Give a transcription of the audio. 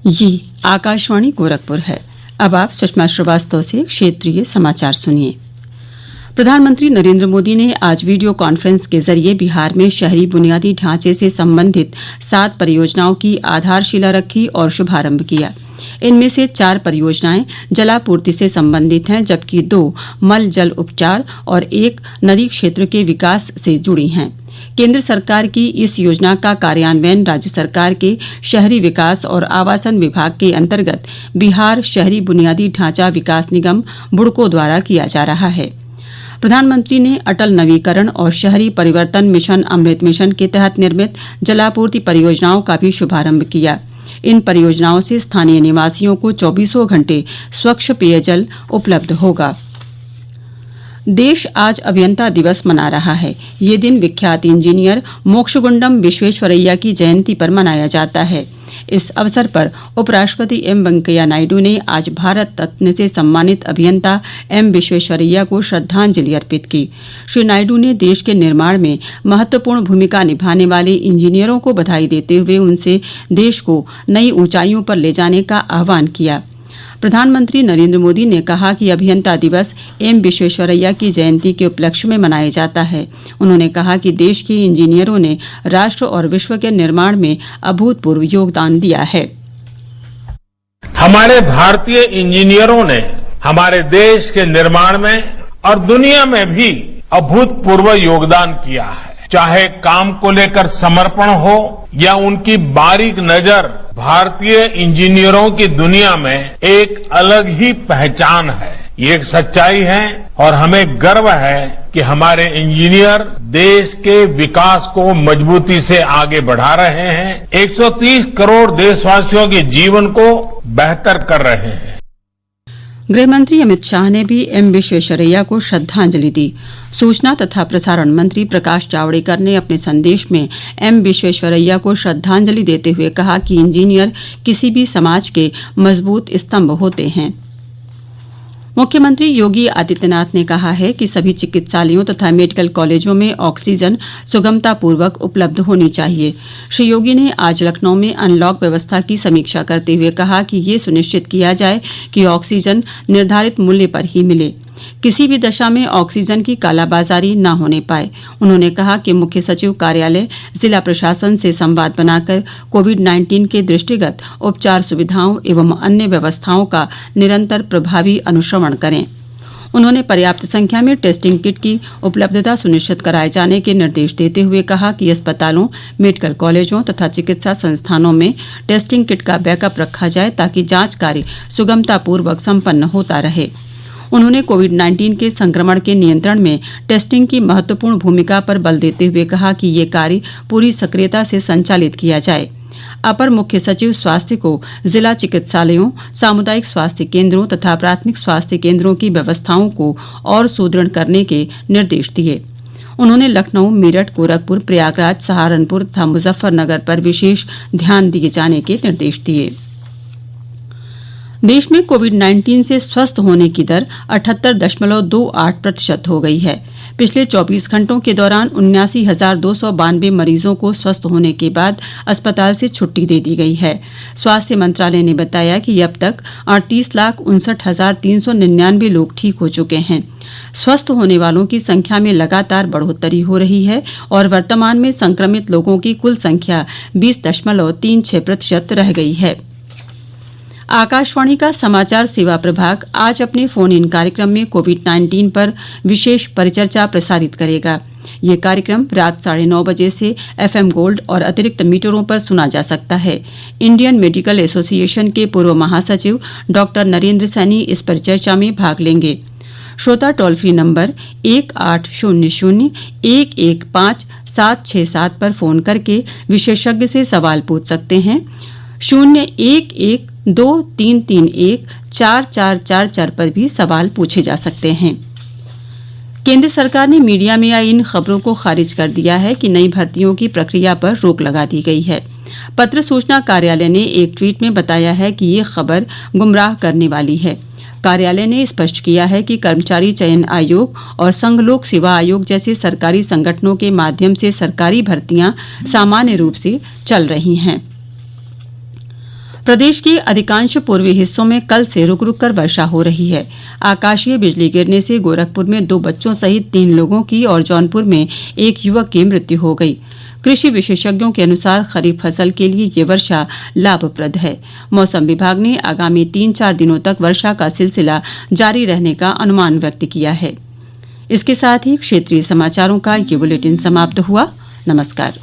ये आकाशवाणी गोरखपुर है। अब आप सुषमा श्रीवास्तव से क्षेत्रीय समाचार सुनिए। प्रधानमंत्री नरेंद्र मोदी ने आज वीडियो कॉन्फ्रेंस के जरिए बिहार में शहरी बुनियादी ढांचे से संबंधित 7 परियोजनाओं की आधारशिला रखी और शुभारंभ किया। इनमें से 4 परियोजनाएं जलापूर्ति से संबंधित हैं, जबकि 2 मल जल उपचार और 1 नदी क्षेत्र के विकास से जुड़ी हैं। केंद्र सरकार की इस योजना का कार्यान्वयन राज्य सरकार के शहरी विकास और आवासन विभाग के अंतर्गत बिहार शहरी बुनियादी ढांचा विकास निगम बुडको द्वारा किया जा रहा है। प्रधानमंत्री ने अटल नवीकरण और शहरी परिवर्तन मिशन अमृत मिशन के तहत निर्मित जलापूर्ति परियोजनाओं का भी शुभारंभ किया। इन परियोजनाओं से स्थानीय निवासियों को 24 घंटे स्वच्छ पेयजल उपलब्ध होगा। देश आज अभियंता दिवस मना रहा है। ये दिन विख्यात इंजीनियर मोक्षगुंडम विश्वेश्वरैया की जयंती पर मनाया जाता है। इस अवसर पर उपराष्ट्रपति एम वेंकैया नायडू ने आज भारत रत्न से सम्मानित अभियंता एम विश्वेश्वरैया को श्रद्धांजलि अर्पित की। श्री नायडू ने देश के निर्माण में महत्वपूर्ण भूमिका निभाने वाले इंजीनियरों को बधाई देते हुए उनसे देश को नई ऊंचाइयों पर ले जाने का आह्वान किया। प्रधानमंत्री नरेंद्र मोदी ने कहा कि अभियंता दिवस एम विश्वेश्वरैया की जयंती के उपलक्ष्य में मनाया जाता है। उन्होंने कहा कि देश के इंजीनियरों ने राष्ट्र और विश्व के निर्माण में अभूतपूर्व योगदान दिया है। हमारे भारतीय इंजीनियरों ने हमारे देश के निर्माण में और दुनिया में भी अभूतपूर्व योगदान किया है। चाहे काम को लेकर समर्पण हो या उनकी बारीक नजर भारतीय इंजीनियरों की दुनिया में एक अलग ही पहचान है। ये एक सच्चाई है और हमें गर्व है कि हमारे इंजीनियर देश के विकास को मजबूती से आगे बढ़ा रहे हैं, 130 करोड़ देशवासियों के जीवन को बेहतर कर रहे हैं। गृहमंत्री अमित शाह ने भी एम विश्वेश्वरैया को श्रद्धांजलि दी। सूचना तथा प्रसारण मंत्री प्रकाश जावड़ेकर ने अपने संदेश में एम विश्वेश्वरैया को श्रद्धांजलि देते हुए कहा कि इंजीनियर किसी भी समाज के मजबूत स्तंभ होते हैं। मुख्यमंत्री योगी आदित्यनाथ ने कहा है कि सभी चिकित्सालयों तथा मेडिकल कॉलेजों में ऑक्सीजन सुगमतापूर्वक उपलब्ध होनी चाहिए। श्री योगी ने आज लखनऊ में अनलॉक व्यवस्था की समीक्षा करते हुए कहा कि ये सुनिश्चित किया जाए कि ऑक्सीजन निर्धारित मूल्य पर ही मिले, किसी भी दशा में ऑक्सीजन की कालाबाजारी न होने पाए। उन्होंने कहा कि मुख्य सचिव कार्यालय जिला प्रशासन से संवाद बनाकर कोविड-19 के दृष्टिगत उपचार सुविधाओं एवं अन्य व्यवस्थाओं का निरंतर प्रभावी अनुश्रवण करें। उन्होंने पर्याप्त संख्या में टेस्टिंग किट की उपलब्धता सुनिश्चित कराए जाने के निर्देश देते हुए कहा कि अस्पतालों, मेडिकल कॉलेजों तथा चिकित्सा संस्थानों में टेस्टिंग किट का बैकअप रखा जाए ताकि जांच कार्य सुगमतापूर्वक संपन्न होता रहे। उन्होंने कोविड-19 के संक्रमण के नियंत्रण में टेस्टिंग की महत्वपूर्ण भूमिका पर बल देते हुए कहा कि ये कार्य पूरी सक्रियता से संचालित किया जाए। अपर मुख्य सचिव स्वास्थ्य को जिला चिकित्सालयों, सामुदायिक स्वास्थ्य केंद्रों तथा प्राथमिक स्वास्थ्य केंद्रों की व्यवस्थाओं को और सुदृढ़ करने के निर्देश दिए। उन्होंने लखनऊ, मेरठ, गोरखपुर, प्रयागराज, सहारनपुर तथा मुजफ्फरनगर पर विशेष ध्यान दिए जाने के निर्देश दिए। देश में कोविड-19 से स्वस्थ होने की दर 78.28% हो गई है। पिछले 24 घंटों के दौरान 79,292 मरीजों को स्वस्थ होने के बाद अस्पताल से छुट्टी दे दी गई है। स्वास्थ्य मंत्रालय ने बताया कि अब तक 38,59,399 लोग ठीक हो चुके हैं। स्वस्थ होने वालों की संख्या में लगातार बढ़ोतरी हो रही है और वर्तमान में संक्रमित लोगों की कुल संख्या 20.36% रह गई है। आकाशवाणी का समाचार सेवा प्रभाग आज अपने फोन इन कार्यक्रम में कोविड-19 पर विशेष परिचर्चा प्रसारित करेगा। ये कार्यक्रम रात 9:30 बजे से FM गोल्ड और अतिरिक्त मीटरों पर सुना जा सकता है। इंडियन मेडिकल एसोसिएशन के पूर्व महासचिव डॉक्टर नरेंद्र सैनी इस परिचर्चा में भाग लेंगे। श्रोता टोल फ्री नंबर 1800-115-767 पर फोन करके विशेषज्ञ से सवाल पूछ सकते हैं। 011-2331-4444 पर भी सवाल पूछे जा सकते हैं। केंद्र सरकार ने मीडिया में आई इन खबरों को खारिज कर दिया है कि नई भर्तियों की प्रक्रिया पर रोक लगा दी गई है। पत्र सूचना कार्यालय ने एक ट्वीट में बताया है कि ये खबर गुमराह करने वाली है। कार्यालय ने स्पष्ट किया है कि कर्मचारी चयन आयोग और संघ लोक सेवा आयोग जैसे सरकारी संगठनों के माध्यम से सरकारी भर्तियां सामान्य रूप से चल रही हैं। प्रदेश के अधिकांश पूर्वी हिस्सों में कल से रुक रुक कर वर्षा हो रही है। आकाशीय बिजली गिरने से गोरखपुर में 2 बच्चों सहित 3 लोगों की और जौनपुर में 1 युवक की मृत्यु हो गई। कृषि विशेषज्ञों के अनुसार खरीफ फसल के लिए ये वर्षा लाभप्रद है। मौसम विभाग ने आगामी 3-4 दिनों तक वर्षा का सिलसिला जारी रहने का अनुमान व्यक्त किया है। इसके साथ ही क्षेत्रीय समाचारों का ये बुलेटिन समाप्त हुआ। नमस्कार।